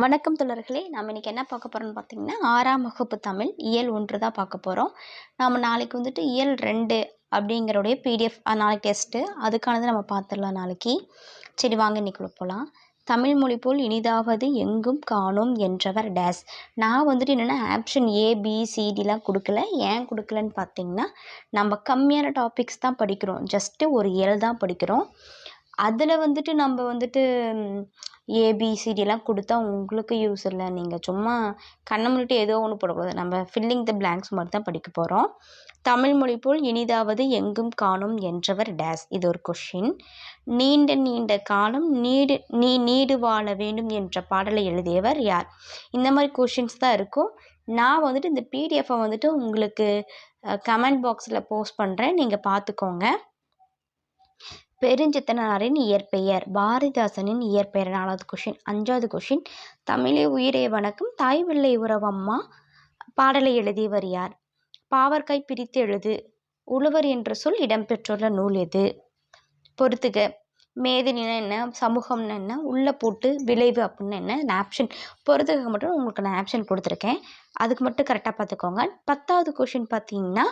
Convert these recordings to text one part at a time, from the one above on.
வணக்கம் தோழர்களே. நாம் இன்றைக்கி என்ன பார்க்க போகிறோம்னு பார்த்தீங்கன்னா, 6ஆம் வகுப்பு தமிழ் இயல் 1 தான் பார்க்க போகிறோம். நாம் நாளைக்கு வந்துட்டு இயல் 2 அப்படிங்கிறோடைய பிடிஎஃப் நாளைக்கு டெஸ்ட்டு, அதுக்கானது நம்ம பார்த்துடலாம் நாளைக்கு. சரி வாங்க இன்றைக்குள்ள போகலாம். தமிழ் மொழி போல் இனிதாவது எங்கும் காணோம் என்றவர் டேஸ். நான் வந்துட்டு என்னென்னா ஆப்ஷன் ஏபிசிடிலாம் கொடுக்கல. ஏன் கொடுக்கலன்னு பார்த்தீங்கன்னா, நம்ம கம்மியான டாபிக்ஸ் தான் படிக்கிறோம். ஜஸ்ட்டு ஒரு இயல் தான் படிக்கிறோம். அதில் வந்துட்டு நம்ம வந்துட்டு ஏபிசிடிலாம் கொடுத்தா உங்களுக்கு யூஸ் இல்லை. நீங்கள் சும்மா கண்ணை மூடிட்டு ஏதோ ஒன்று போடக்கூடாது. நம்ம ஃபில்லிங் த பிளாங்க்ஸ் மட்டும் தான் படிக்க போகிறோம். தமிழ் மொழி போல் இனிதாவது எங்கும் காணும் என்றவர் டேஸ். இது ஒரு கொஷின். நீண்ட நீண்ட காலம் நீடு வாழ வேண்டும் என்ற பாடலை எழுதியவர் யார்? இந்த மாதிரி கொஷின்ஸ் தான் இருக்கும். நான் வந்துட்டு இந்த பிடிஎஃப்பை வந்துட்டு உங்களுக்கு கமெண்ட் பாக்ஸில் போஸ்ட் பண்ணுறேன், நீங்கள் பார்த்துக்கோங்க. பெருஞ்சித்தனாரின் இயற்பெயர், பாரதிதாசனின் இயற்பெயர் 4வது கொஷின். 5வது கொஷின், தமிழே உயிரே வணக்கம் தாய் வெள்ளை உறவம்மா பாடலை எழுதியவர் யார்? பாவற்காய் பிரித்து எழுது. உழவர் என்ற சொல் இடம்பெற்றுள்ள நூல் எது? பொறுத்துக. மேதினா என்ன, சமூகம்னா என்ன, உள்ளே போட்டு விளைவு அப்படின்னு என்ன, ஆப்ஷன் பொறுத்துக்க மட்டும் உங்களுக்கு நான் ஆப்ஷன் கொடுத்துருக்கேன். அதுக்கு மட்டும் கரெக்டாக பார்த்துக்கோங்க. 10வது கொஷின் பார்த்தீங்கன்னா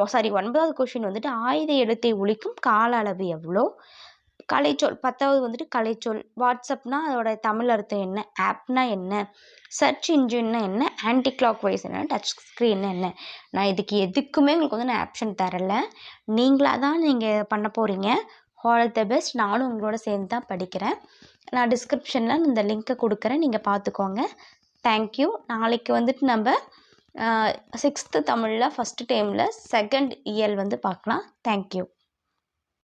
9வது கொஷின் வந்துட்டு ஆயுத எழுத்தை ஒழிக்கும் கால அளவு எவ்வளோ? கலைச்சொல் 10வது வந்துட்டு கலைச்சொல். வாட்ஸ்அப்னா அதோட தமிழ் அர்த்தம் என்ன? ஆப்னா என்ன? சர்ச் இன்ஜின்னா என்ன? ஆன்டி கிளாக் வைஸ் என்ன? டச் ஸ்க்ரீன் என்ன? நான் இதுக்கு எதுக்குமே உங்களுக்கு வந்து நான் ஆப்ஷன் தரலை. நீங்களாக தான் நீங்கள் பண்ண போகிறீங்க. All the best. நானும் உங்களோட சேர்ந்து தான் படிக்கிறேன். நான் டிஸ்கிரிப்ஷனில் இந்த லிங்க்கை கொடுக்குறேன், நீங்கள் பார்த்துக்கோங்க. தேங்க்யூ. நாளைக்கு வந்துட்டு நம்ம 6th தமிழில் ஃபஸ்ட்டு டைமில் செகண்ட் இயல் வந்து பார்க்கலாம். தேங்க்யூ.